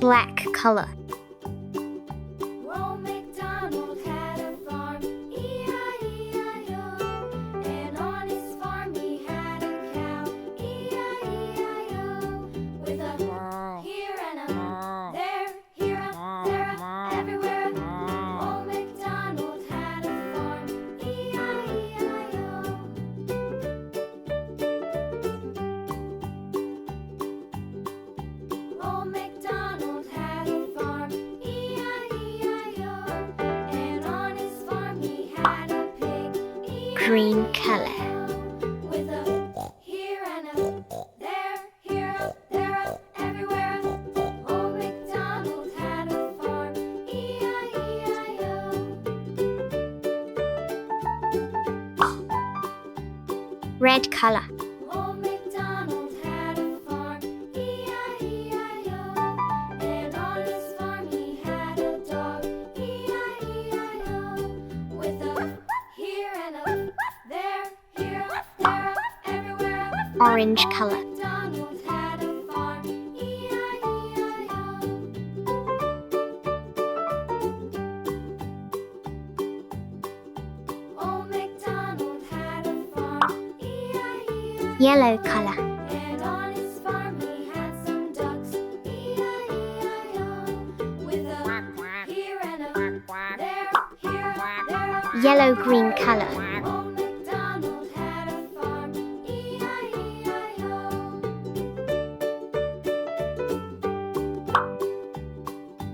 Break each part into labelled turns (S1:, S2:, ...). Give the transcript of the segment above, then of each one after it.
S1: Black color.
S2: Old MacDonald had a farm, E-I-E-I-O. And on his farm he had a cow, E-I-E-I-O. With a here and a there, here a, there a, everywhere. Old MacDonald had a farm, E-I-E-I-O. Old MacDonald had a farm, E-I-E-I-O. And on his farm he had a pig,
S1: Green color.
S2: with a here and a there, here a, there a, everywhere. Old MacDonald had a farm, E-I-E-I-O.
S1: Red color.
S2: Old MacDonald had a farm, E-I-E-I-O. And on his farm he had a dog, E-I-E-I-O. With a here and a there, here, there, everywhere.
S1: Orange color.
S2: Old MacDonald had a farm, E-I-E-I-O. Old MacDonald had a farm, E-I-E-I-O.
S1: Yellow color.
S2: And on his farm he had some ducks, E-I-E-I-O. With a here and a there, here, there.
S1: Yellow-green color.
S2: Old MacDonald had a farm, E-I-E-I-O.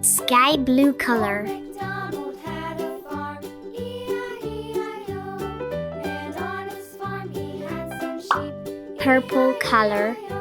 S1: Sky blue color.
S2: MacDonald had a farm, E-I-E-I-O. And on his farm he had some sheep,
S1: Purple color.
S2: E-I-E-I-O.